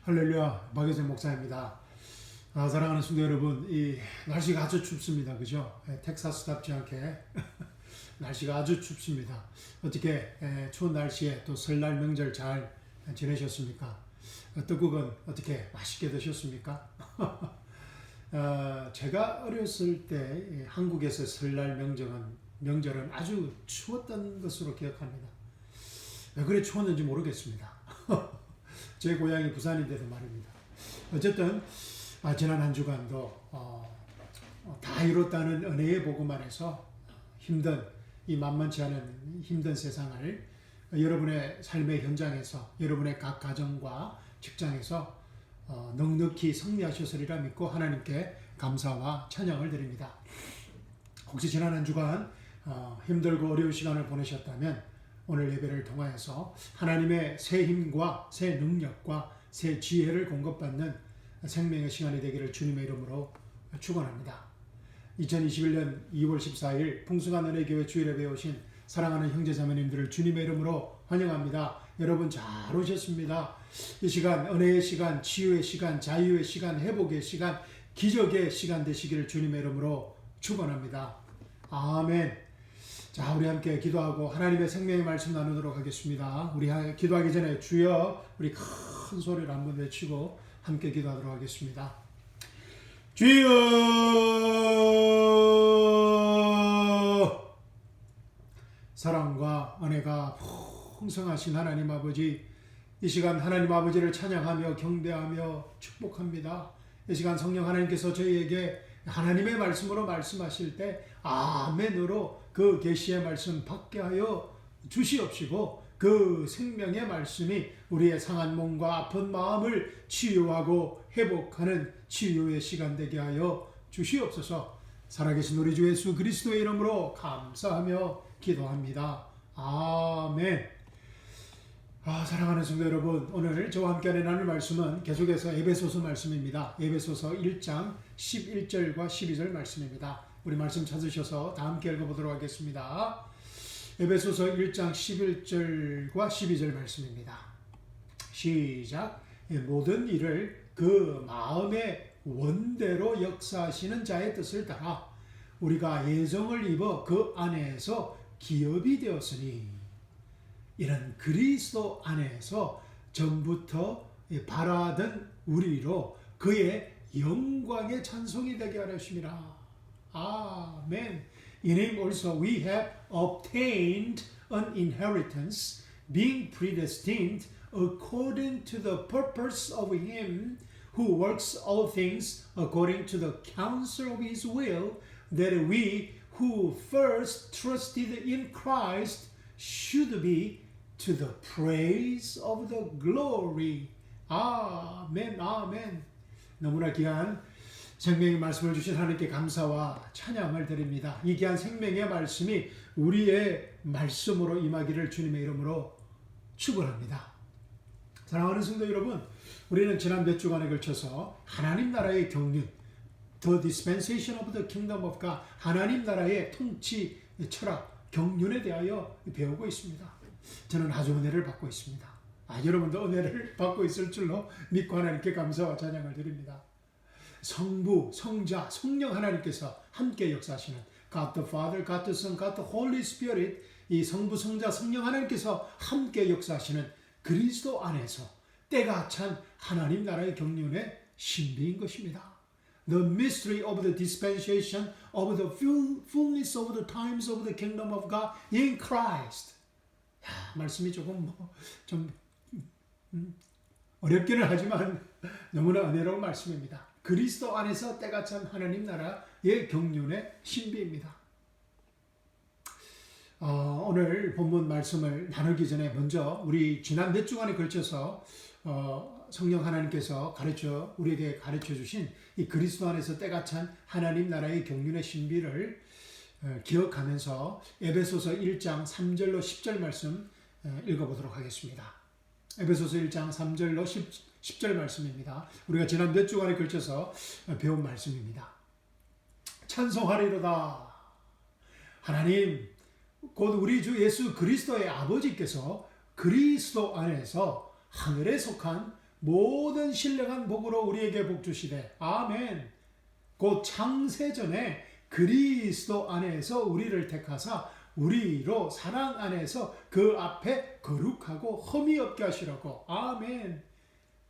할렐루야, 박여생 목사입니다. 사랑하는 성도 여러분, 이 날씨가 아주 춥습니다. 그죠? 텍사스답지 않게 날씨가 아주 춥습니다. 어떻게 추운 날씨에 또 설날 명절 잘 지내셨습니까? 떡국은 어떻게 맛있게 드셨습니까? 제가 어렸을 때 한국에서 설날 명절은 아주 추웠던 것으로 기억합니다. 왜 그래 추웠는지 모르겠습니다. 제 고향이 부산인데도 말입니다. 어쨌든 지난 한 주간도 다 이뤘다는 은혜의 복음 안에서 힘든 이 만만치 않은 힘든 세상을 여러분의 삶의 현장에서 여러분의 각 가정과 직장에서 넉넉히 승리하셨으리라 믿고 하나님께 감사와 찬양을 드립니다. 혹시 지난 한 주간 힘들고 어려운 시간을 보내셨다면 오늘 예배를 통하여서 하나님의 새 힘과 새 능력과 새 지혜를 공급받는 생명의 시간이 되기를 주님의 이름으로 축원합니다. 2021년 2월 14일 풍성한 은혜교회 주일예배에 오신 사랑하는 형제자매님들을 주님의 이름으로 환영합니다. 여러분 잘 오셨습니다. 이 시간 은혜의 시간, 치유의 시간, 자유의 시간, 회복의 시간, 기적의 시간 되시기를 주님의 이름으로 축원합니다. 아멘. 자, 우리 함께 기도하고 하나님의 생명의 말씀 나누도록 하겠습니다. 우리 기도하기 전에 주여 우리 큰 소리를 한번 외치고 함께 기도하도록 하겠습니다. 주여, 사랑과 은혜가 풍성하신 하나님 아버지, 이 시간 하나님 아버지를 찬양하며 경배하며 축복합니다. 이 시간 성령 하나님께서 저희에게 하나님의 말씀으로 말씀하실 때 아멘으로 그 계시의 말씀 받게 하여 주시옵시고 그 생명의 말씀이 우리의 상한 몸과 아픈 마음을 치유하고 회복하는 치유의 시간 되게 하여 주시옵소서. 살아계신 우리 주 예수 그리스도의 이름으로 감사하며 기도합니다. 아멘. 사랑하는 성도 여러분, 오늘 저와 함께 나눌 말씀은 계속해서 에베소서 말씀입니다. 에베소서 1장 11절과 12절 말씀입니다. 우리 말씀 찾으셔서 다 함께 읽어보도록 하겠습니다. 에베소서 1장 11절과 12절 말씀입니다. 시작. 모든 일을 그 마음의 원대로 역사하시는 자의 뜻을 따라 우리가 예정을 입어 그 안에서 기업이 되었으니 이는 그리스도 안에서 전부터 바라던 우리로 그의 영광의 찬송이 되게 하려심이라. 아멘. In him also we have obtained an inheritance, being predestined according to the purpose of him who works all things according to the counsel of his will, that we who first trusted in Christ should be to the praise of the glory. 아멘, 아멘. 너무나 귀한 생명의 말씀을 주신 하나님께 감사와 찬양을 드립니다. 이 귀한 생명의 말씀이 우리의 말씀으로 임하기를 주님의 이름으로 축원합니다. 사랑하는 성도 여러분, 우리는 지난 몇 주간에 걸쳐서 하나님 나라의 경륜, The Dispensation of the Kingdom of God, 하나님 나라의 통치 철학, 경륜에 대하여 배우고 있습니다. 저는 아주 은혜를 받고 있습니다. 여러분도 은혜를 받고 있을 줄로 믿고 하나님께 감사와 찬양을 드립니다. 성부, 성자, 성령 하나님께서 함께 역사하시는 God the Father, God the Son, God the Holy Spirit, 이 성부, 성자, 성령 하나님께서 함께 역사하시는 그리스도 안에서 때가 찬 하나님 나라의 경륜의 신비인 것입니다. The mystery of the dispensation of the fullness of the times of the kingdom of God in Christ. 말씀이 조금 좀 어렵기는 하지만 너무나 은혜로운 말씀입니다. 그리스도 안에서 때가 찬 하나님 나라의 경륜의 신비입니다. 오늘 본문 말씀을 나누기 전에 먼저 우리 지난 몇 주간에 걸쳐서 성령 하나님께서 우리에게 가르쳐 주신 이 그리스도 안에서 때가 찬 하나님 나라의 경륜의 신비를 기억하면서 에베소서 1장 3절로 10절 말씀 읽어보도록 하겠습니다. 에베소서 1장 3절로 10절 말씀입니다. 우리가 지난 몇 주간에 걸쳐서 배운 말씀입니다. 찬송하리로다. 하나님, 곧 우리 주 예수 그리스도의 아버지께서 그리스도 안에서 하늘에 속한 모든 신령한 복으로 우리에게 복 주시되 아멘. 곧 창세전에 그리스도 안에서 우리를 택하사 우리로 사랑 안에서 그 앞에 거룩하고 흠이 없게 하시라고. 아멘.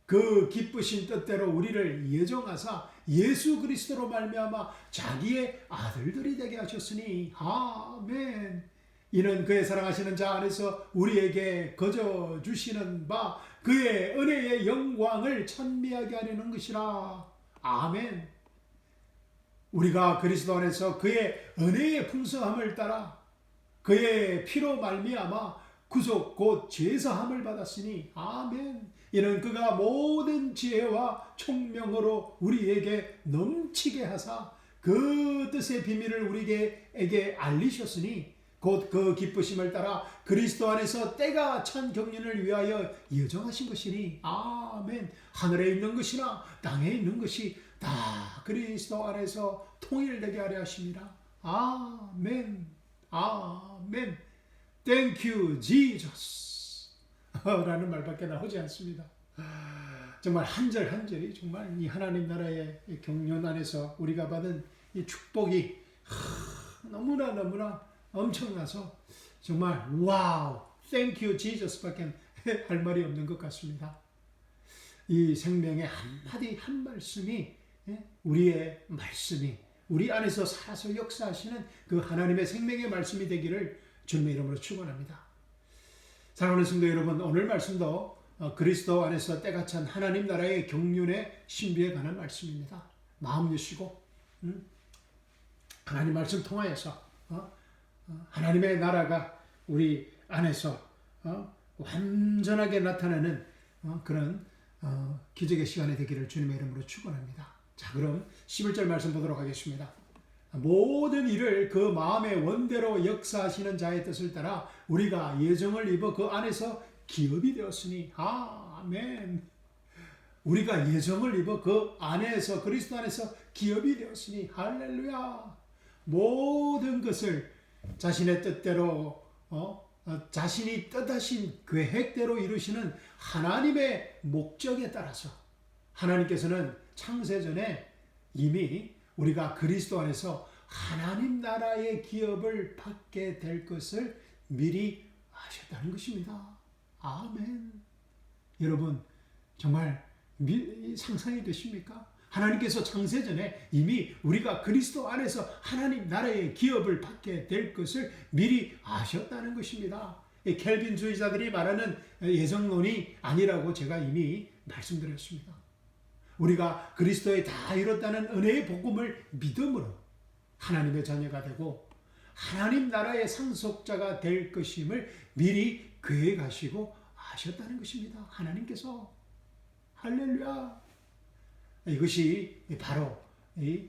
그 기쁘신 뜻대로 우리를 예정하사 예수 그리스도로 말미암아 자기의 아들들이 되게 하셨으니 아멘. 이는 그의 사랑하시는 자 안에서 우리에게 거저 주시는 바 그의 은혜의 영광을 찬미하게 하려는 것이라. 아멘. 우리가 그리스도 안에서 그의 은혜의 풍성함을 따라 그의 피로 말미암아 구속 곧 제사함을 받았으니 아멘. 이는 그가 모든 지혜와 총명으로 우리에게 넘치게 하사 그 뜻의 비밀을 우리에게 알리셨으니 곧 그 기쁘심을 따라 그리스도 안에서 때가 찬 경륜을 위하여 예정하신 것이니 아멘. 하늘에 있는 것이나 땅에 있는 것이 다 그리스도 안에서 통일되게 하려 하십니다. 아멘. 아멘. Thank you, Jesus. 라는 말밖에 나오지 않습니다. 정말 한 절 한 절이 정말 이 하나님 나라의 경륜 안에서 우리가 받은 이 축복이 너무나 엄청나서 정말 와우, Thank you, Jesus 밖에 할 말이 없는 것 같습니다. 이 생명의 한마디 한 말씀이 우리의 말씀이 우리 안에서 살아서 역사하시는 그 하나님의 생명의 말씀이 되기를 주님의 이름으로 축원합니다. 사랑하는 성도 여러분, 오늘 말씀도 그리스도 안에서 때가 찬 하나님 나라의 경륜의 신비에 관한 말씀입니다. 마음 여시고 하나님 말씀 통하여서 하나님의 나라가 우리 안에서 완전하게 나타나는 그런 기적의 시간이 되기를 주님의 이름으로 축원합니다. 자, 그럼 11절 말씀 보도록 하겠습니다. 모든 일을 그 마음의 원대로 역사하시는 자의 뜻을 따라 우리가 예정을 입어 그 안에서 기업이 되었으니 아멘. 우리가 예정을 입어 그 안에서 그리스도 안에서 기업이 되었으니 할렐루야. 모든 것을 자신의 뜻대로 자신이 뜻하신 계획대로 이루시는 하나님의 목적에 따라서 하나님께서는 창세전에 이미 우리가 그리스도 안에서 하나님 나라의 기업을 받게 될 것을 미리 아셨다는 것입니다. 아멘. 여러분 정말 상상이 되십니까? 하나님께서 창세전에 이미 우리가 그리스도 안에서 하나님 나라의 기업을 받게 될 것을 미리 아셨다는 것입니다. 켈빈주의자들이 말하는 예정론이 아니라고 제가 이미 말씀드렸습니다. 우리가 그리스도에 다 이뤘다는 은혜의 복음을 믿음으로 하나님의 자녀가 되고 하나님 나라의 상속자가 될 것임을 미리 계획하시고 아셨다는 것입니다. 하나님께서. 할렐루야. 이것이 바로 이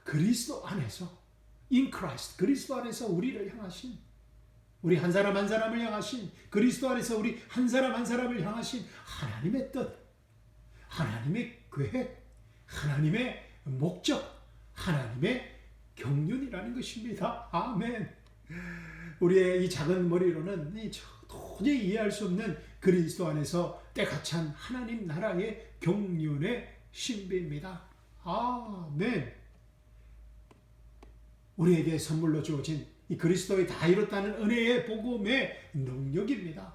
그리스도 안에서 in Christ, 그리스도 안에서 우리를 향하신, 우리 한 사람 한 사람을 향하신, 그리스도 안에서 우리 한 사람 한 사람을 향하신 하나님의 뜻, 하나님의 계획, 하나님의 목적, 하나님의 경륜이라는 것입니다. 아멘. 우리의 이 작은 머리로는 도저히 이해할 수 없는 그리스도 안에서 때가 찬 하나님 나라의 경륜의 신비입니다. 아멘. 우리에게 선물로 주어진 이 그리스도의 다 이뤘다는 은혜의 복음의 능력입니다.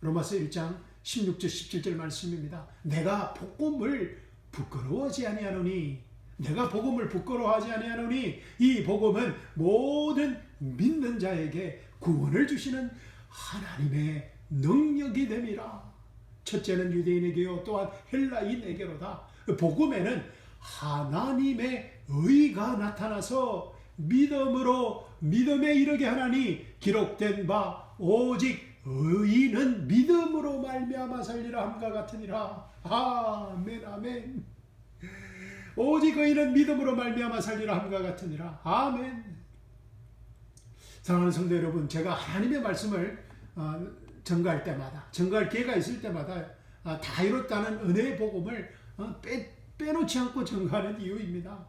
로마서 1장 16절 17절 말씀입니다. 내가 복음을 부끄러워하지 아니하노니, 내가 복음을 부끄러워하지 아니하노니 이 복음은 모든 믿는 자에게 구원을 주시는 하나님의 능력이 됨이라. 첫째는 유대인에게요 또한 헬라인에게로다. 복음에는 하나님의 의가 나타나서 믿음에 이르게 하나니 기록된 바 오직 의인은 믿음으로 말미암아 살리라 함과 같으니라. 아멘. 아멘. 오직 의인은 믿음으로 말미암아 살리라 함과 같으니라. 아멘. 사랑하는 성도 여러분, 제가 하나님의 말씀을 전가할 때마다, 전가할 기회가 있을 때마다 다 이뤘다는 은혜의 복음을 빼놓지 않고 전가하는 이유입니다.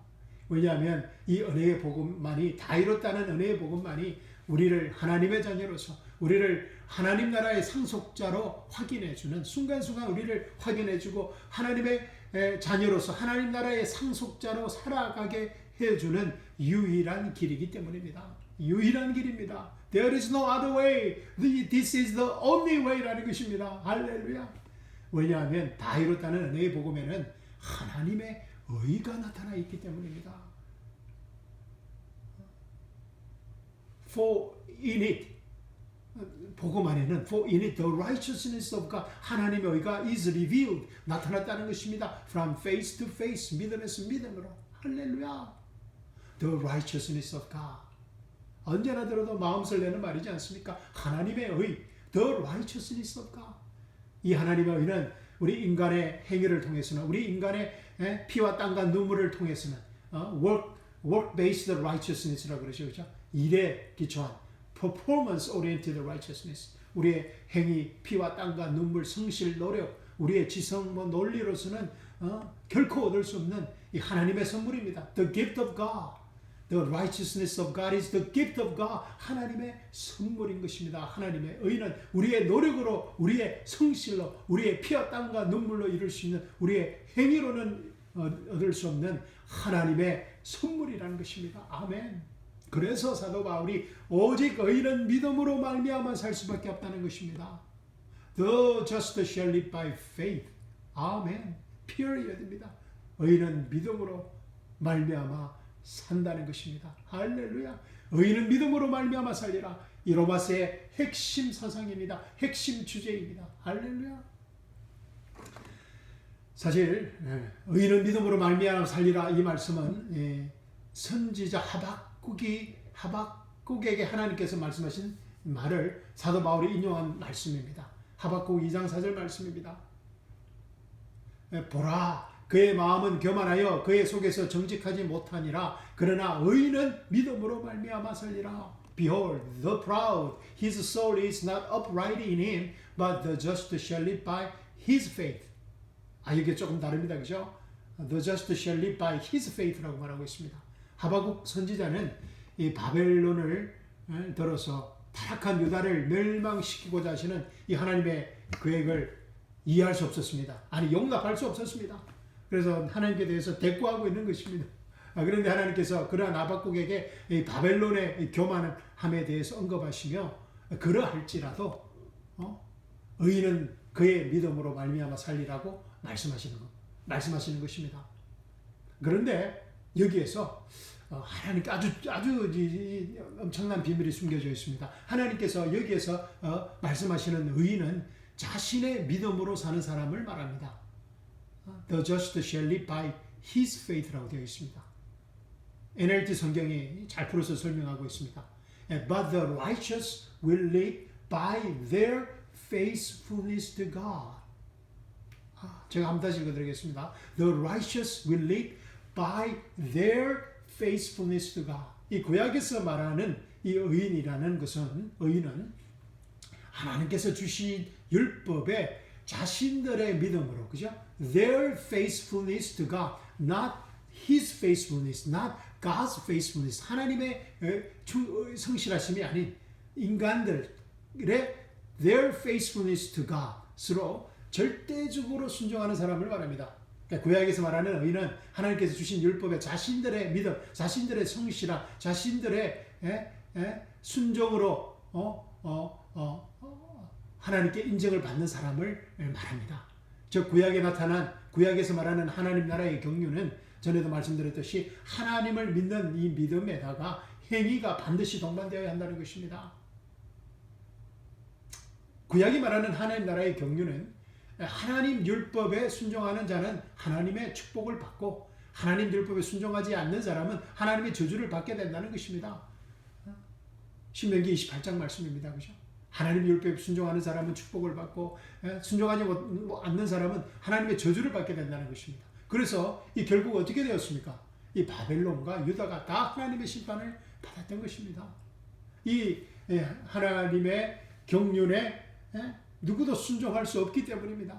왜냐하면 이 은혜의 복음만이, 다 이뤘다는 은혜의 복음만이 우리를 하나님의 자녀로서 우리를 하나님 나라의 상속자로 확인해주는 순간순간 우리를 확인해주고 하나님의 자녀로서 하나님 나라의 상속자로 살아가게 해주는 유일한 길이기 때문입니다. 유일한 길입니다. There is no other way. This is the only way라는 것입니다. 할렐루야. 왜냐하면 다 이뤘다는 은혜의 복음에는 하나님의 의가 나타나 있기 때문입니다. For in it, 복음 안에는 for in it the righteousness of God, 하나님의 의가 is revealed, 나타났다는 것입니다. From face to face, 믿음에서 믿음으로. 할렐루야. The righteousness of God. 언제나 들어도 마음 설레는 말이지 않습니까? 하나님의 의, the righteousness of God. 이 하나님의 의는 우리 인간의 행위를 통해서는, 우리 인간의 피와 땀과 눈물을 통해서는 work-based righteousness라고 그러죠. 그렇죠? 일에 기초한 performance-oriented righteousness. 우리의 행위, 피와 땀과 눈물, 성실, 노력, 우리의 지성, 논리로서는 결코 얻을 수 없는 이 하나님의 선물입니다. The gift of God. The righteousness of God is the gift of God. 하나님의 선물인 것입니다. 하나님의 의는 우리의 노력으로, 우리의 성실로, 우리의 피와 땀과 눈물로 이룰 수 있는, 우리의 행위로는 얻을 수 없는 하나님의 선물이라는 것입니다. 아멘. 그래서 사도 바울이 오직 의인은 믿음으로 말미암아 살 수밖에 없다는 것입니다. The just shall live by faith. 아멘. period입니다. 의인은 믿음으로 말미암아 산다는 것입니다. 할렐루야. 의인은 믿음으로 말미암아 살리라. 이 로마서의 핵심 사상입니다. 핵심 주제입니다. 할렐루야. 사실 의인은 믿음으로 말미암아 살리라 이 말씀은 선지자 하박국에게 하나님께서 말씀하신 말을 사도 바울이 인용한 말씀입니다. 하박국 2장 4절 말씀입니다. 보라, 그의 마음은 교만하여 그의 속에서 정직하지 못하니라. 그러나 의인은 믿음으로 말미암아 살리라. Behold, the proud, his soul is not upright in him, but the just shall live by his faith. 이게 조금 다릅니다. 그죠? The just shall live by his faith라고 말하고 있습니다. 하박국 선지자는 이 바벨론을 들어서 타락한 유다를 멸망시키고자 하시는 이 하나님의 계획을 이해할 수 없었습니다. 아니, 용납할 수 없었습니다. 그래서 하나님께 대해서 대꾸하고 있는 것입니다. 그런데 하나님께서 그러한 하박국에게 이 바벨론의 교만함에 대해서 언급하시며 그러할지라도 의인은 그의 믿음으로 말미암아 살리라고 말씀하시는 것입니다. 그런데 여기에서 하나님께 아주 엄청난 비밀이 숨겨져 있습니다. 하나님께서 여기에서 말씀하시는 의인은 자신의 믿음으로 사는 사람을 말합니다. The just shall live by his faith라고 되어 있습니다. NLT 성경이 잘 풀어서 설명하고 있습니다. But the righteous will live by their faithfulness to God. 제가 한 번 다시 읽어드리겠습니다. The righteous will live by their faithfulness to God. 이 구약에서 말하는 이 의인이라는 것은, 의인은 하나님께서 주신 율법에 자신들의 믿음으로, 그죠? Their faithfulness to God, not His faithfulness, not God's faithfulness. 하나님의 성실하심이 아닌 인간들의 their faithfulness to God으로 절대적으로 순종하는 사람을 말합니다. 그러니까 구약에서 말하는 의인은 하나님께서 주신 율법에 자신들의 믿음, 자신들의 성실함, 자신들의 순종으로 하나님께 인정을 받는 사람을 말합니다. 저 구약에서 말하는 하나님 나라의 경륜은 전에도 말씀드렸듯이 하나님을 믿는 이 믿음에다가 행위가 반드시 동반되어야 한다는 것입니다. 구약이 말하는 하나님 나라의 경륜은 하나님 율법에 순종하는 자는 하나님의 축복을 받고 하나님 율법에 순종하지 않는 사람은 하나님의 저주를 받게 된다는 것입니다. 신명기 28장 말씀입니다. 그죠? 하나님 율법에 순종하는 사람은 축복을 받고 순종하지 않는 사람은 하나님의 저주를 받게 된다는 것입니다. 그래서 이 결국 어떻게 되었습니까? 이 바벨론과 유다가 다 하나님의 심판을 받았던 것입니다. 이 하나님의 경륜에 누구도 순종할 수 없기 때문입니다.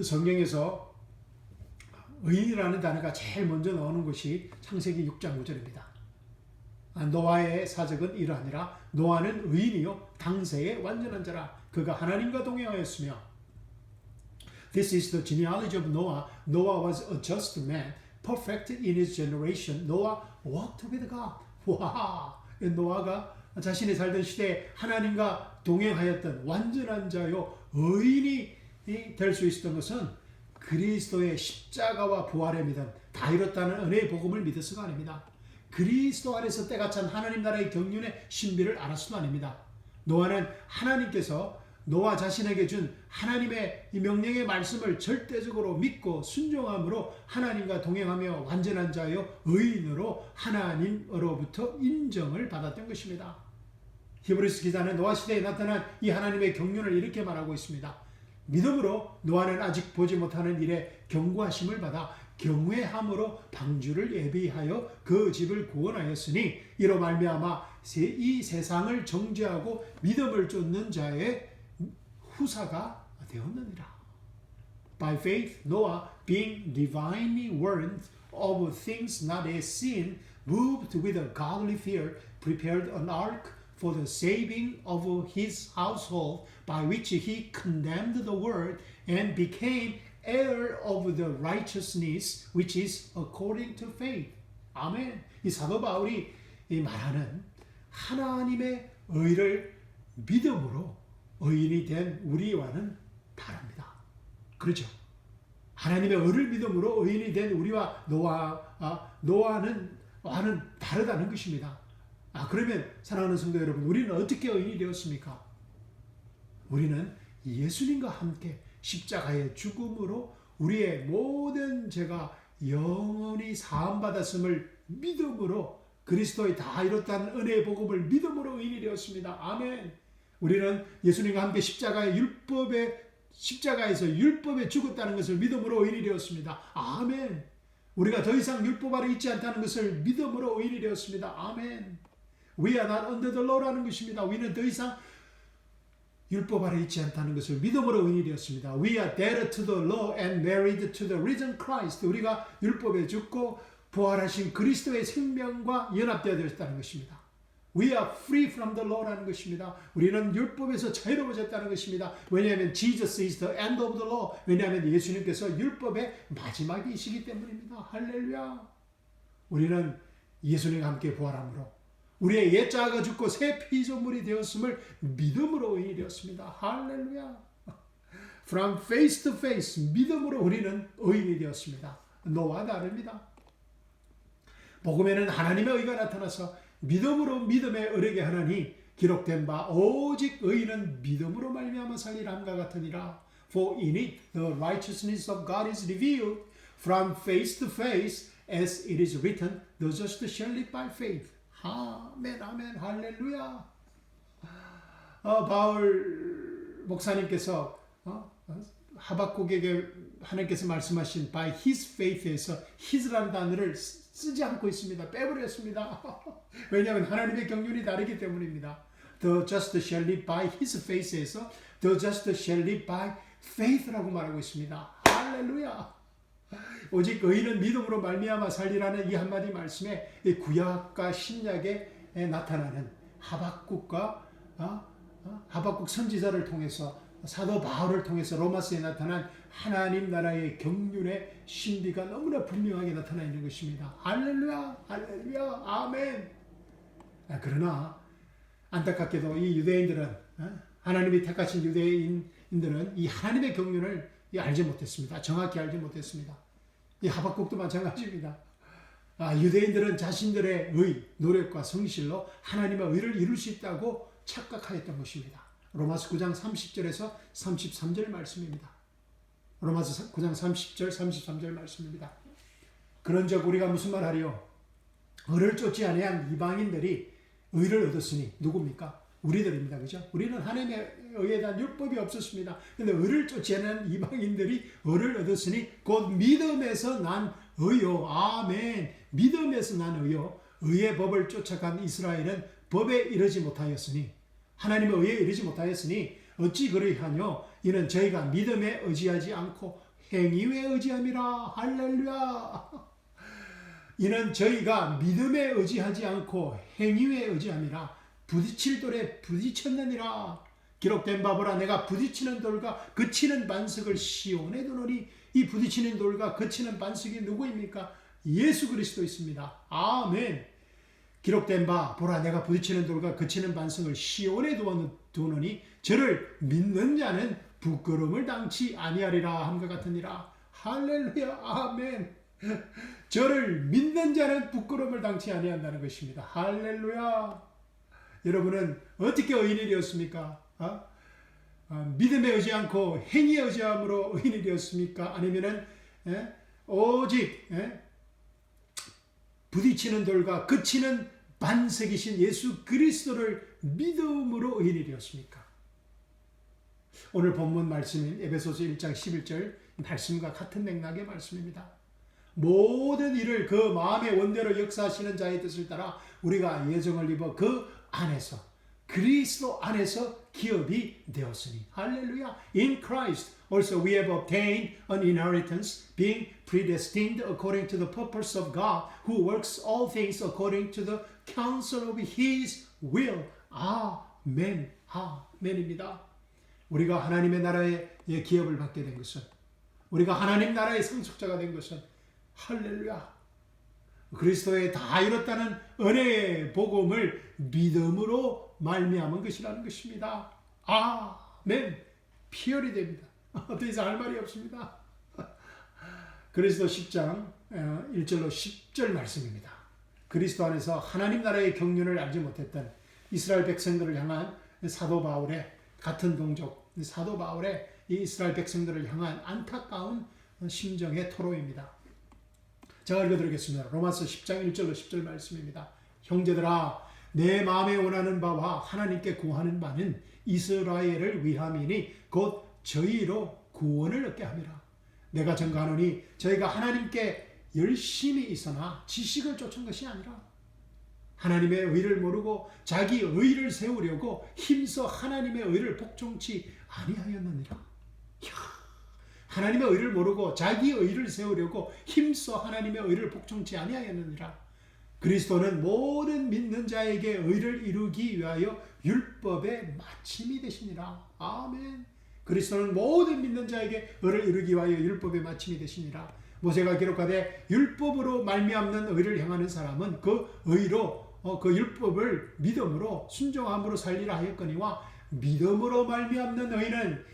성경에서 의인이라는 단어가 제일 먼저 나오는 것이 창세기 6장 5절입니다. 노아의 사적은 이러하니라. 노아는 의인이요 당세의 완전한 자라. 그가 하나님과 동행하였으며. This is the genealogy of Noah. Noah was a just man, perfect in his generation. Noah walked with God. 와, 노아가 자신이 살던 시대에 하나님과 동행하였던 완전한 자요 의인이 될 수 있었던 것은 그리스도의 십자가와 부활의 믿음, 다 이뤘다는 은혜의 복음을 믿어서가 아닙니다. 그리스도 안에서 때가 찬 하나님 나라의 경륜의 신비를 알았수도 아닙니다. 노아는 하나님께서 노아 자신에게 준 하나님의 이 명령의 말씀을 절대적으로 믿고 순종함으로 하나님과 동행하며 완전한 자여 의인으로 하나님으로부터 인정을 받았던 것입니다. 히브리서 기자는 노아 시대에 나타난 이 하나님의 경륜을 이렇게 말하고 있습니다. 믿음으로 노아는 아직 보지 못하는 일에 경고하심을 받아 경외함으로 방주를 예비하여 그 집을 구원하였으니 이로 말미암아 이 세상을 정죄하고 믿음을 쫓는 자의 후사가 되었느니라. By faith, Noah, being divinely warned of things not as seen, moved with a godly fear, prepared an ark for the saving of his household, by which he condemned the world and became heir of the righteousness which is according to faith. 아멘. 이 사도 바울이 말하는 하나님의 의를 믿음으로 의인이 된 우리와는 다릅니다. 그렇죠? 하나님의 의를 믿음으로 의인이 된 우리와 노아는 다르다는 것입니다. 그러면 사랑하는 성도 여러분, 우리는 어떻게 의인이 되었습니까? 우리는 예수님과 함께 십자가의 죽음으로 우리의 모든 죄가 영원히 사함받았음을 믿음으로 그리스도의 다 이뤘다는 은혜의 복음을 믿음으로 의인이 되었습니다. 아멘. 우리는 예수님과 함께 십자가에서 율법에 죽었다는 것을 믿음으로 의인이 되었습니다. 아멘. 우리가 더 이상 율법 아래 있지 않다는 것을 믿음으로 의인이 되었습니다. 아멘. We are not under the law라는 것입니다. 우리는 더 이상 율법 아래 있지 않다는 것을 믿음으로 의인이 되었습니다. We are dead to the law and married to the risen Christ. 우리가 율법에 죽고 부활하신 그리스도의 생명과 연합되어 되었다는 것입니다. We are free from the law라는 것입니다. 우리는 율법에서 자유로워졌다는 것입니다. 왜냐하면 Jesus is the end of the law. 왜냐하면 예수님께서 율법의 마지막이시기 때문입니다. 할렐루야. 우리는 예수님과 함께 부활함으로 우리의 옛 자아가 죽고 새 피조물이 되었음을 믿음으로 의인이 되었습니다. 할렐루야. From face to face, 믿음으로 우리는 의인이 되었습니다. 노아와 다릅니다. 복음에는 하나님의 의가 나타나서 믿음으로 믿음에 이르게 하나니 기록된 바 오직 의인은 믿음으로 말미암아 살리라 함과 같으니라. For in it the righteousness of God is revealed from face to face, as it is written, the just shall live by faith. 아멘, 아멘, 할렐루야. 바울 목사님께서 하박국에게 하나님께서 말씀하신 by his faith에서 his라는 단어를 쓰지 않고 있습니다. 빼버렸습니다. 왜냐하면 하나님의 경륜이 다르기 때문입니다. The just shall live by his faith에서 the just shall live by faith라고 말하고 있습니다. 할렐루야. 오직 의인은 믿음으로 말미암아 살리라는 이 한마디 말씀에 구약과 신약에 나타나는 하박국 선지자를 통해서 사도 바울을 통해서 로마서에 나타난 하나님 나라의 경륜의 신비가 너무나 분명하게 나타나 있는 것입니다. 할렐루야, 할렐루야, 아멘. 그러나 안타깝게도 이 유대인들은 하나님이 택하신 유대인들은 이 하나님의 경륜을 알지 못했습니다. 정확히 알지 못했습니다. 이 하박국도 마찬가지입니다. 유대인들은 자신들의 의, 노력과 성실로 하나님의 의를 이룰 수 있다고 착각하였던 것입니다. 로마서 9장 30절에서 33절 말씀입니다. 로마서 9장 30절, 33절 말씀입니다. 그런즉 우리가 무슨 말하리요? 의를 쫓지 아니한 이방인들이 의를 얻었으니 누굽니까? 우리들입니다. 그죠? 우리는 하나님의 의에 대한 율법이 없었습니다. 그런데 의를 쫓지 않은 이방인들이 의를 얻었으니 곧 믿음에서 난 의요. 아멘. 믿음에서 난 의요. 의의 법을 쫓아간 이스라엘은 법에 이르지 못하였으니 하나님의 의에 이르지 못하였으니 어찌 그러하뇨? 이는 저희가 믿음에 의지하지 않고 행위에 의지함이라. 할렐루야. 이는 저희가 믿음에 의지하지 않고 행위에 의지함이라 부딪힐 돌에 부딪혔느니라. 기록된 바 보라 내가 부딪히는 돌과 그치는 반석을 시온에 두노니. 이 부딪히는 돌과 그치는 반석이 누구입니까? 예수 그리스도 있습니다. 아멘. 기록된 바 보라 내가 부딪히는 돌과 그치는 반석을 시온에 두노니 저를 믿는 자는 부끄러움을 당치 아니하리라 함과 같으니라. 할렐루야. 아멘. 저를 믿는 자는 부끄러움을 당치 아니한다는 것입니다. 할렐루야. 여러분은 어떻게 의인이 되었습니까? 믿음에 의지 않고 행위에 의지함으로 의인이 되었습니까? 아니면은 오직 부딪히는 돌과 그치는 반석이신 예수 그리스도를 믿음으로 의인이 되었습니까? 오늘 본문 말씀인 에베소서 1장 11절 말씀과 같은 맥락의 말씀입니다. 모든 일을 그 마음의 원대로 역사하시는 자의 뜻을 따라 우리가 예정을 입어 그 안에서 그리스도 안에서 기업이 되었으니. 할렐루야. In Christ also we have obtained an inheritance, being predestined according to the purpose of God, who works all things according to the counsel of His will. 아멘. 아멘입니다. 우리가 하나님의 나라의 기업을 받게 된 것은, 우리가 하나님 나라의 상속자가 된 것은, 할렐루야, 그리스도에 다 이뤘다는 은혜의 복음을 믿음으로 말미암은 것이라는 것입니다. 아멘. 피혈이 됩니다. 더 이상 할 말이 없습니다. 그리스도 10장 1절로 10절 말씀입니다. 그리스도 안에서 하나님 나라의 경륜을 알지 못했던 이스라엘 백성들을 향한 사도 바울의 같은 동족 사도 바울의 이 이스라엘 백성들을 향한 안타까운 심정의 토로입니다. 제가 읽어드리겠습니다. 로마서 10장 1절로 10절 말씀입니다. 형제들아 내 마음에 원하는 바와 하나님께 구하는 바는 이스라엘을 위함이니 곧 저희로 구원을 얻게 함이라. 내가 증거하노니 저희가 하나님께 열심히 있으나 지식을 쫓은 것이 아니라 하나님의 의를 모르고 자기 의를 세우려고 힘써 하나님의 의를 복종치 아니하였느니라. 하나님의 의를 모르고 자기 의를 세우려고 힘써 하나님의 의를 복종치 아니하였느니라. 그리스도는 모든 믿는 자에게 의를 이루기 위하여 율법의 마침이 되시니라. 아멘. 그리스도는 모든 믿는 자에게 의를 이루기 위하여 율법의 마침이 되시니라. 모세가 기록하되 율법으로 말미암는 의를 행하는 사람은 그 의로 그 율법을 믿음으로 순종함으로 살리라 하였거니와 믿음으로 말미암는 의는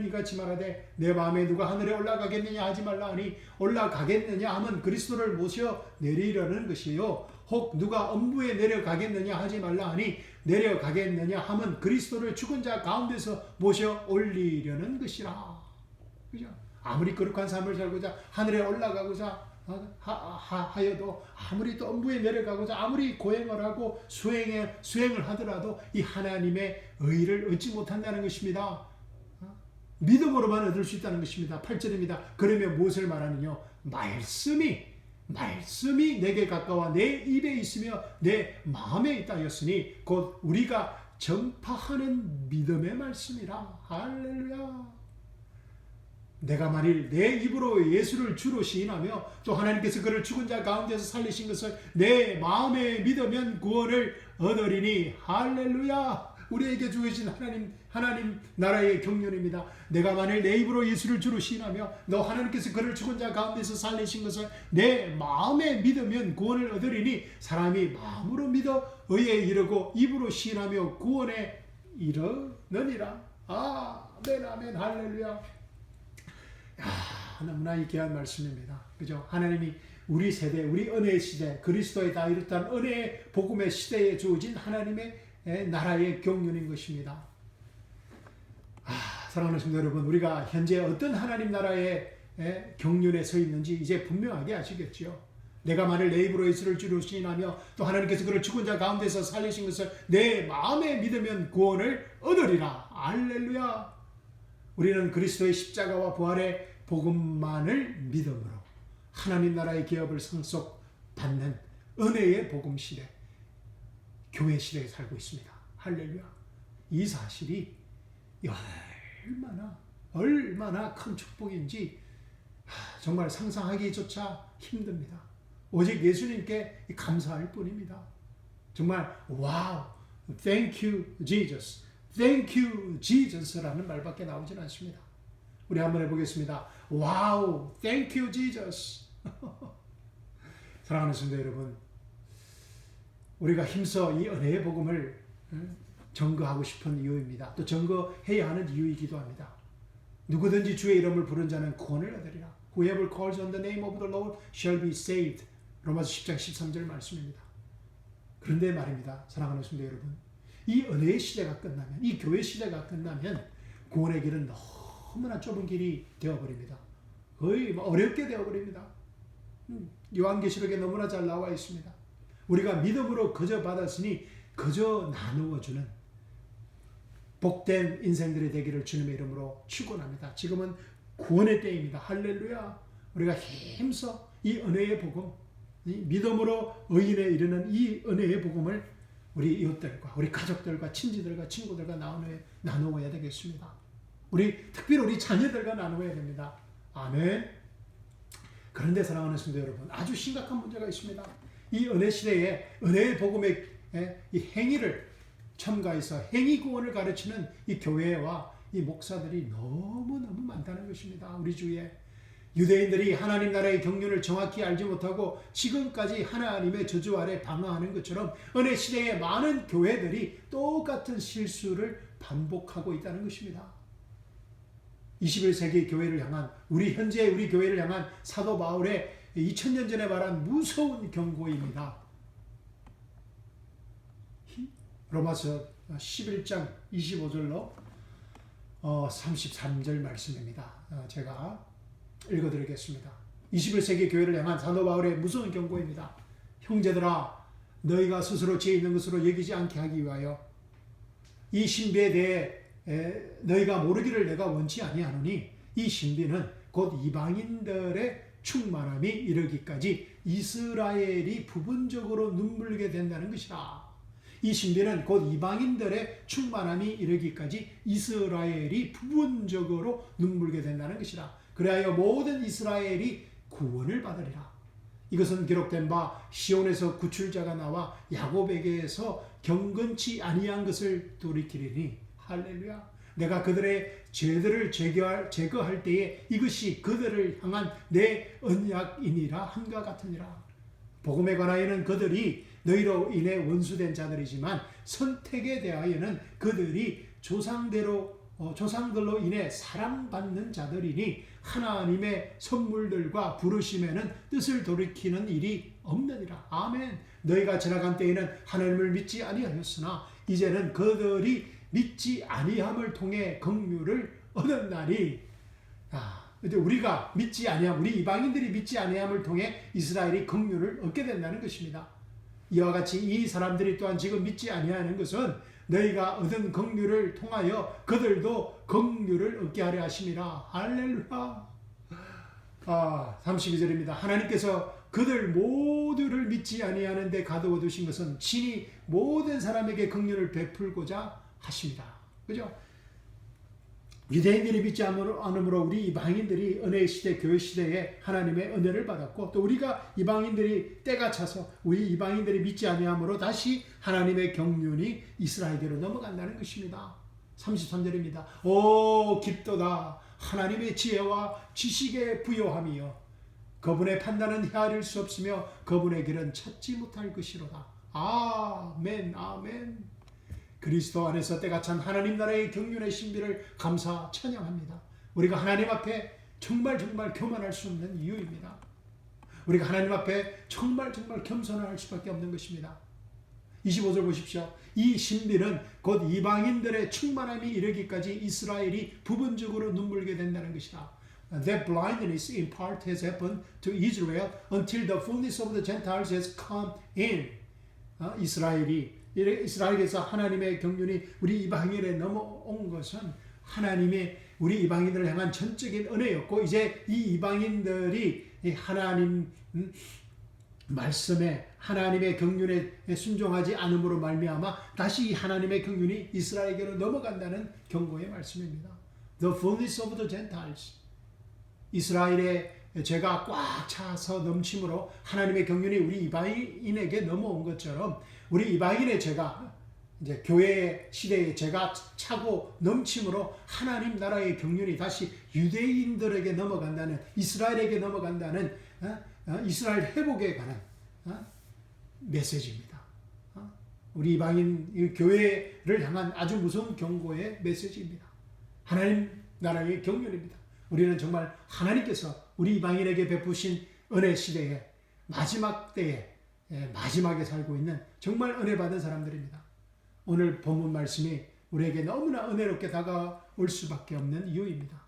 이같이 말하되 내 마음에 누가 하늘에 올라가겠느냐 하지 말라 하니 올라가겠느냐 하면 그리스도를 모셔 내리려는 것이요 혹 누가 엄부에 내려가겠느냐 하지 말라 하니 내려가겠느냐 하면 그리스도를 죽은 자 가운데서 모셔 올리려는 것이라. 그죠? 아무리 거룩한 삶을 살고자 하늘에 올라가고자 하여도 아무리 또 엄부에 내려가고자 아무리 고행을 하고 수행을 하더라도 이 하나님의 의를 얻지 못한다는 것입니다. 믿음으로만 얻을 수 있다는 것입니다. 8절입니다. 그러면 무엇을 말하느냐? 말씀이 내게 가까워 내 입에 있으며 내 마음에 있다 하였으니 곧 우리가 전파하는 믿음의 말씀이라. 할렐루야. 내가 만일 내 입으로 예수를 주로 시인하며 또 하나님께서 그를 죽은 자 가운데서 살리신 것을 내 마음에 믿으면 구원을 얻으리니. 할렐루야. 우리에게 주어진 하나님 나라의 경륜입니다. 내가 만일 내 입으로 예수를 주로 시인하며 너 하나님께서 그를 죽은 자 가운데서 살리신 것을 내 마음에 믿으면 구원을 얻으리니. 사람이 마음으로 믿어 의에 이르고 입으로 시인하며 구원에 이르느니라. 아멘. 아멘. 할렐루야. 너무나 이 귀한 말씀입니다. 그죠? 하나님이 우리 세대, 우리 은혜의 시대, 그리스도에 다 이뤘던 은혜의 복음의 시대에 주어진 하나님의 나라의 경륜인 것입니다. 사랑하는 성도 여러분, 우리가 현재 어떤 하나님 나라의 경륜에 서 있는지 이제 분명하게 아시겠죠? 내가 만일 내 입으로 예수를 주로 시인하며 또 하나님께서 그를 죽은 자 가운데서 살리신 것을 내 마음에 믿으면 구원을 얻으리라. 할렐루야. 우리는 그리스도의 십자가와 부활의 복음만을 믿음으로 하나님 나라의 기업을 상속받는 은혜의 복음 시대, 교회 시대에 살고 있습니다. 할렐루야. 이 사실이 얼마나 큰 축복인지 정말 상상하기조차 힘듭니다. 오직 예수님께 감사할 뿐입니다. 정말 와우, thank you Jesus, thank you Jesus라는 말밖에 나오진 않습니다. 우리 한번 해보겠습니다. 와우, thank you Jesus. 사랑하는 성도 여러분, 우리가 힘써 이 은혜의 복음을 증거하고 싶은 이유입니다. 또 증거해야 하는 이유이기도 합니다. 누구든지 주의 이름을 부른 자는 구원을 얻으리라. Whoever calls on the name of the Lord shall be saved. 로마서 10장 13절 말씀입니다. 그런데 말입니다. 사랑하는 성도 여러분, 이 은혜의 시대가 끝나면, 이 교회 시대가 끝나면 구원의 길은 너무나 좁은 길이 되어버립니다. 거의 어렵게 되어버립니다. 요한계시록에 너무나 잘 나와 있습니다. 우리가 믿음으로 거저 받았으니 거저 나누어주는 복된 인생들이 되기를 주님의 이름으로 축원합니다. 지금은 구원의 때입니다. 할렐루야. 우리가 힘써 이 은혜의 복음, 이 믿음으로 의인에 이르는 이 은혜의 복음을 우리 이웃들과 우리 가족들과 친지들과 친구들과 나누어야 되겠습니다. 특별히 우리 자녀들과 나누어야 됩니다. 아멘. 그런데 사랑하는 성도 여러분, 아주 심각한 문제가 있습니다. 이 은혜 시대에 은혜의 복음의 이 행위를 첨가해서 행위 구원을 가르치는 이 교회와 이 목사들이 너무너무 많다는 것입니다. 우리 주위에 유대인들이 하나님 나라의 경륜을 정확히 알지 못하고 지금까지 하나님의 저주 아래 방황하는 것처럼 은혜 시대의 많은 교회들이 똑같은 실수를 반복하고 있다는 것입니다. 21세기 교회를 향한 현재 우리 교회를 향한 사도 바울의 2000년 전에 말한 무서운 경고입니다. 로마서 11장 25절로 33절 말씀입니다. 제가 읽어드리겠습니다. 21세기 교회를 향한 사도 바울의 무서운 경고입니다. 형제들아, 너희가 스스로 죄 있는 것으로 여기지 않게 하기 위하여 이 신비에 대해 너희가 모르기를 내가 원치 아니하노니 이 신비는 곧 이방인들의 충만함이 이르기까지 이스라엘이 부분적으로 눈물게 된다는 것이라. 이 신비는 곧 이방인들의 충만함이 이르기까지 이스라엘이 부분적으로 눈물게 된다는 것이라. 그리하여 모든 이스라엘이 구원을 받으리라. 이것은 기록된 바 시온에서 구출자가 나와 야곱에게서 경건치 아니한 것을 돌이키리니 할렐루야. 내가 그들의 죄들을 제거할 때에 이것이 그들을 향한 내 언약이니라 함과 같으니라. 복음에 관하여는 그들이 너희로 인해 원수된 자들이지만 선택에 대하여는 그들이 조상들로 인해 사랑받는 자들이니 하나님의 선물들과 부르심에는 뜻을 돌이키는 일이 없느니라. 아멘. 너희가 지나간 때에는 하나님을 믿지 아니하였으나 이제는 그들이 믿지 아니함을 통해 긍휼을 얻었나니. 이제 우리가 믿지 아니함, 우리 이방인들이 믿지 아니함을 통해 이스라엘이 긍휼을 얻게 된다는 것입니다. 이와 같이 이 사람들이 또한 지금 믿지 아니하는 것은 너희가 얻은 긍휼을 통하여 그들도 긍휼을 얻게 하려 하심이라. 할렐루야. 32절입니다. 하나님께서 그들 모두를 믿지 아니하는 데 가두어 두신 것은 친히 모든 사람에게 긍휼을 베풀고자 하십니다. 그죠? 유대인들이 믿지 않으므로 우리 이방인들이 은혜의 시대, 교회 시대에 하나님의 은혜를 받았고, 또 우리가 이방인들이 때가 차서 우리 이방인들이 믿지 아니함으로 다시 하나님의 경륜이 이스라엘로 넘어간다는 것입니다. 33절입니다. 오 깊도다. 하나님의 지혜와 지식의 부요함이여 그분의 판단은 헤아릴 수 없으며 그분의 길은 찾지 못할 것이로다. 아멘. 아멘. 그리스도 안에서 때가 찬 하나님 나라의 경륜의 신비를 감사 찬양합니다. 우리가 하나님 앞에 정말 교만할 수 없는 이유입니다. 우리가 하나님 앞에 정말 겸손할 수밖에 없는 것입니다. 25절 보십시오. 이 신비는 곧 이방인들의 충만함이 이르기까지 이스라엘이 부분적으로 눈물게 된다는 것이다. That blindness in part has happened to Israel until the fullness of the Gentiles has come in. 이스라엘에서 하나님의 경륜이 우리 이방인에 넘어온 것은 하나님의 우리 이방인들을 향한 전적인 은혜였고, 이제 이 이방인들이 하나님 말씀에 하나님의 경륜에 순종하지 않음으로 말미암아 다시 이 하나님의 경륜이 이스라엘에게로 넘어간다는 경고의 말씀입니다. The fullness of the Gentiles. 이스라엘의 죄가 꽉 차서 넘침으로 하나님의 경륜이 우리 이방인에게 넘어온 것처럼 우리 이방인의 죄가 이제 교회 시대의 죄가 차고 넘침으로 하나님 나라의 경륜이 다시 유대인들에게 넘어간다는, 이스라엘에게 넘어간다는 이스라엘 회복에 관한 메시지입니다. 우리 이방인 교회를 향한 아주 무서운 경고의 메시지입니다. 하나님 나라의 경륜입니다. 우리는 정말 하나님께서 우리 이방인에게 베푸신 은혜 시대에 마지막 때에 마지막에 살고 있는 정말 은혜 받은 사람들입니다. 오늘 본문 말씀이 우리에게 너무나 은혜롭게 다가올 수밖에 없는 이유입니다.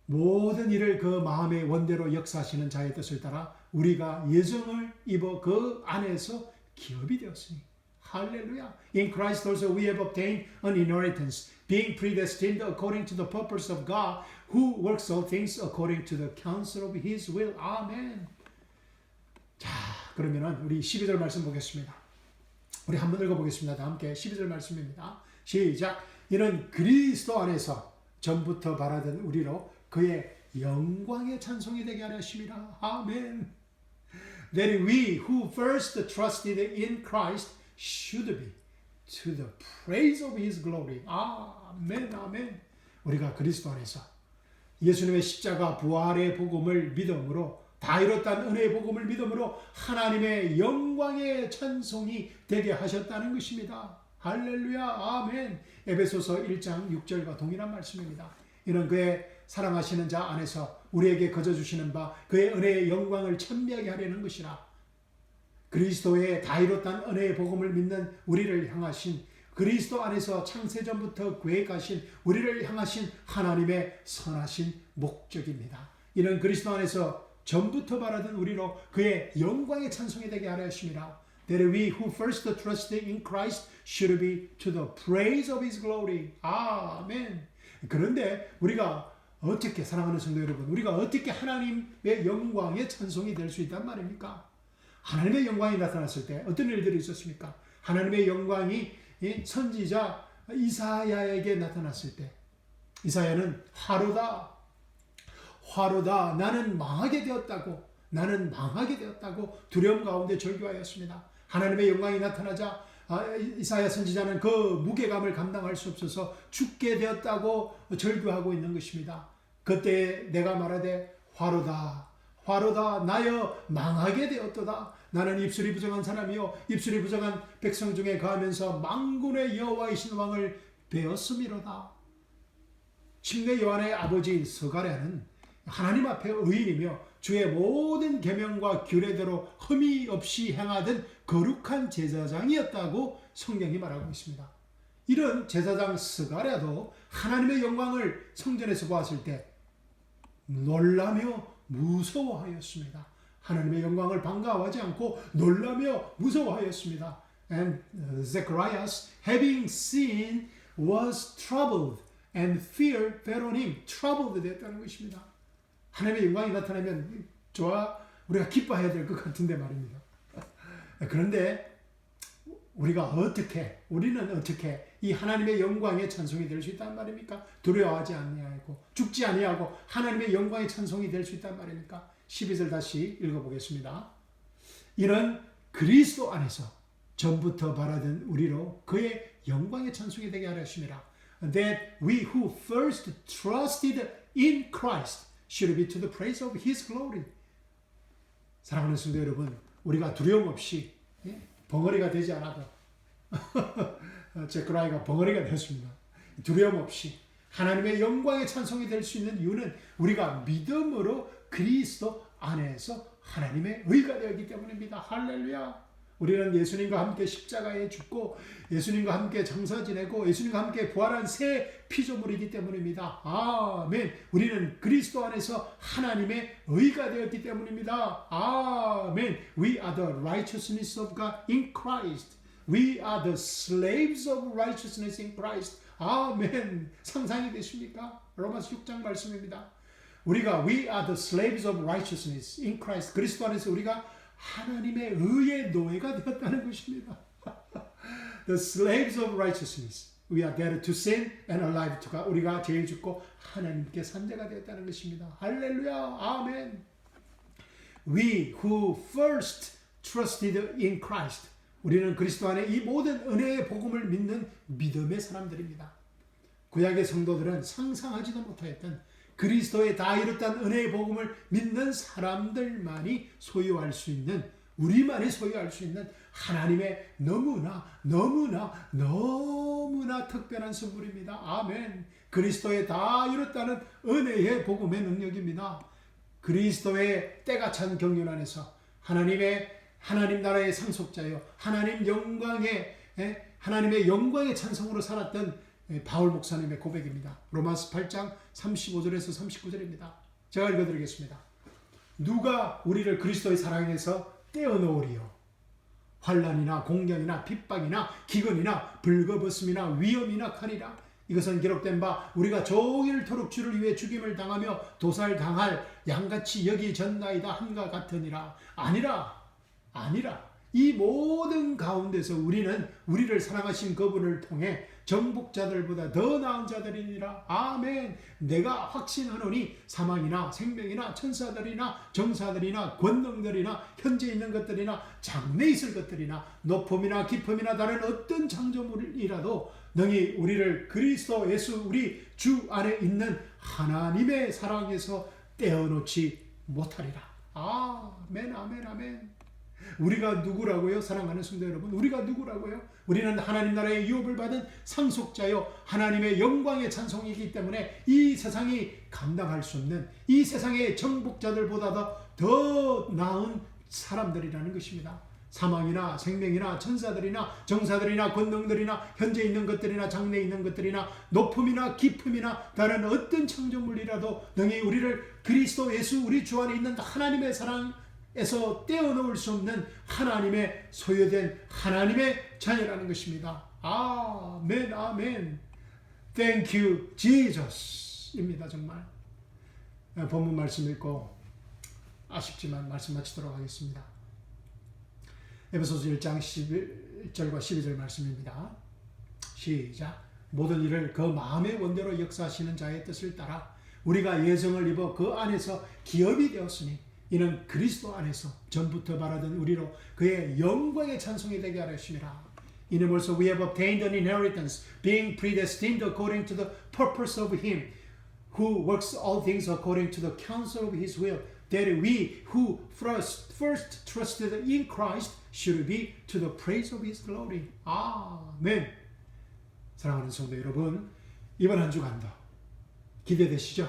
모든 일을 그 마음의 원대로 역사하시는 자의 뜻을 따라 우리가 예정을 입어 그 안에서 기업이 되었으니 할렐루야. In Christ also we have obtained an inheritance, being predestined according to the purpose of God, who works all things according to the counsel of His will. 아멘. 자, 그러면은 우리 12절 말씀 보겠습니다. 우리 한번 읽어보겠습니다. 다 함께 12절 말씀입니다. 시작. 이는 그리스도 안에서 전부터 바라던 우리로 그의 영광의 찬송이 되게 하려 하심이라. 아멘. That we who first trusted in Christ should be to the praise of His glory. 아멘, 아멘. 우리가 그리스도 안에서 예수님의 십자가 부활의 복음을 믿음으로, 다 이뤘다는 은혜의 복음을 믿음으로 하나님의 영광의 찬송이 되게 하셨다는 것입니다. 할렐루야, 아멘. 에베소서 1장 6절과 동일한 말씀입니다. 이는 그의 사랑하시는 자 안에서 우리에게 거저주시는 바 그의 은혜의 영광을 찬미하게 하려는 것이라. 그리스도의 다 이뤘다는 은혜의 복음을 믿는 우리를 향하신, 그리스도 안에서 창세전부터 계획하신 우리를 향하신 하나님의 선하신 목적입니다. 이는 그리스도 안에서 전부터 바라던 우리로 그의 영광의 찬송이 되게 하려 하심이라. That we who first trusted in Christ should be to the praise of His glory. 아멘. 그런데 우리가 어떻게, 사랑하는 성도 여러분, 우리가 어떻게 하나님의 영광의 찬송이 될 수 있단 말입니까? 하나님의 영광이 나타났을 때 어떤 일들이 있었습니까? 하나님의 영광이 선지자 이사야에게 나타났을 때, 이사야는 화로다, 화로다, 나는 망하게 되었다고, 나는 망하게 되었다고 두려움 가운데 절규하였습니다. 하나님의 영광이 나타나자 이사야 선지자는 그 무게감을 감당할 수 없어서 죽게 되었다고 절규하고 있는 것입니다. 그때 내가 말하되 화로다, 화로다, 나여 망하게 되었도다. 나는 입술이 부정한 사람이요 입술이 부정한 백성 중에 거하면서 만군의 여호와이신 왕을 배웠음이로다. 침례 요한의 아버지인 스가랴는 하나님 앞에 의인이며 주의 모든 계명과 규례대로 흠이 없이 행하던 거룩한 제사장이었다고 성경이 말하고 있습니다. 이런 제사장 스가랴도 하나님의 영광을 성전에서 보았을 때 놀라며 무서워하였습니다. 하나님의 영광을 반가워하지 않고 놀라며 무서워하였습니다. And Zacharias, having seen, was troubled, and fear fell on him. troubled 되었다는 것입니다. 하나님의 영광이 나타나면 우리가 기뻐해야 될 것 같은데 말입니다. 그런데 우리는 어떻게 이 하나님의 영광의 찬송이 될 수 있단 말입니까? 두려워하지 아니하고 죽지 아니하고 하나님의 영광의 찬송이 될 수 있단 말입니까? 12절 다시 읽어보겠습니다. 이는 그리스도 안에서 전부터 바라던 우리로 그의 영광의 찬송이 되게 하려 하심이라. That we who first trusted in Christ should be to the praise of His glory. 사랑하는 성도 여러분, 우리가 두려움 없이 벙어리가 되지 않아도 제크라이가 벙어리가 되었습니다. 두려움 없이 하나님의 영광의 찬송이 될 수 있는 이유는 우리가 믿음으로 그리스도 안에서 하나님의 의가 되었기 때문입니다. 할렐루야. 우리는 예수님과 함께 십자가에 죽고 예수님과 함께 장사 지내고 예수님과 함께 부활한 새 피조물이기 때문입니다. 아멘. 우리는 그리스도 안에서 하나님의 의가 되었기 때문입니다. 아멘. We are the righteousness of God in Christ. We are the slaves of righteousness in Christ. 아멘. 상상이 되십니까? 로마서 6장 말씀입니다. 우리가 We are the slaves of righteousness in Christ. 그리스도 안에서 우리가 하나님의 의의 노예가 되었다는 것입니다. The slaves of righteousness. We are dead to sin and alive to God. 우리가 죄에 죽고 하나님께 산자가 되었다는 것입니다. 할렐루야. 아멘. We who first trusted in Christ. 우리는 그리스도 안에 이 모든 은혜의 복음을 믿는 믿음의 사람들입니다. 구약의 성도들은 상상하지도 못하였던 그리스도의 다 이뤘다는 은혜의 복음을 믿는 사람들만이 소유할 수 있는, 우리만이 소유할 수 있는 하나님의 너무나 특별한 선물입니다. 아멘. 그리스도의 다 이뤘다는 은혜의 복음의 능력입니다. 그리스도의 때가 찬 경륜 안에서 하나님 나라의 상속자요, 하나님의 영광의 찬송으로 살았던 바울 목사님의 고백입니다. 로마서 8장 35절에서 39절입니다. 제가 읽어드리겠습니다. 누가 우리를 그리스도의 사랑에서 떼어놓으리요? 환난이나 공경이나 핍박이나 기근이나 벌거벗음이나 위험이나 칼이라. 이것은 기록된 바 우리가 종일토록 주를 위해 죽임을 당하며 도살당할 양같이 여기졌나이다 함과 같으니라. 아니라 이 모든 가운데서 우리는 우리를 사랑하신 그분을 통해 정복자들보다 더 나은 자들이니라. 아멘. 내가 확신하노니 사망이나 생명이나 천사들이나 정사들이나 권능들이나 현재 있는 것들이나 장래 있을 것들이나 높음이나 깊음이나 다른 어떤 창조물이라도 능히 우리를 그리스도 예수 우리 주 안에 있는 하나님의 사랑에서 떼어놓지 못하리라. 아멘 아멘 아멘. 우리가 누구라고요? 사랑하는 성도 여러분, 우리가 누구라고요? 우리는 하나님 나라의 유업을 받은 상속자요, 하나님의 영광의 찬송이기 때문에 이 세상이 감당할 수 없는, 이 세상의 정복자들보다 더 나은 사람들이라는 것입니다. 사망이나 생명이나 천사들이나 정사들이나 권능들이나 현재 있는 것들이나 장래 있는 것들이나 높음이나 깊음이나 다른 어떤 창조물이라도 능히 우리를 그리스도 예수 우리 주 안에 있는 하나님의 사랑에서 떼어놓을 수 없는 하나님의 소유된 하나님의 자녀라는 것입니다. 아멘 아멘. Thank you Jesus 입니다. 정말 본문 말씀 읽고 아쉽지만 말씀 마치도록 하겠습니다. 에베소서 1장 11절과 12절 말씀입니다. 시작. 모든 일을 그 마음의 원대로 역사하시는 자의 뜻을 따라 우리가 예정을 입어 그 안에서 기업이 되었으니 이는 그리스도 안에서 전부터 바라던 우리로 그의 영광의 찬송이 되게 하심이라. 이름으로써 we have obtained an inheritance, being predestined according to the purpose of him who works all things according to the counsel of his will, that we who first trusted in Christ should be to the praise of his glory. 아멘. 사랑하는 성도 여러분, 이번 한 주간도 기대되시죠?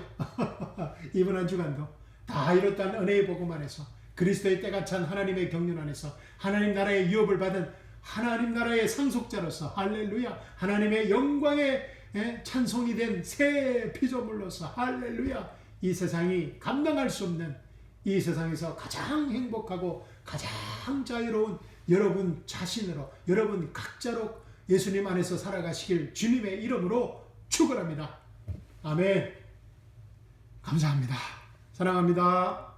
이번 한 주간도 다 이뤘다는 은혜의 복음 안에서 그리스도의 때가 찬 하나님의 경륜 안에서 하나님 나라의 유업을 받은 하나님 나라의 상속자로서 할렐루야, 하나님의 영광의 찬송이 된 새 피조물로서 할렐루야, 이 세상이 감당할 수 없는 이 세상에서 가장 행복하고 가장 자유로운 여러분 자신으로, 여러분 각자로 예수님 안에서 살아가시길 주님의 이름으로 축원합니다. 아멘. 감사합니다. 사랑합니다.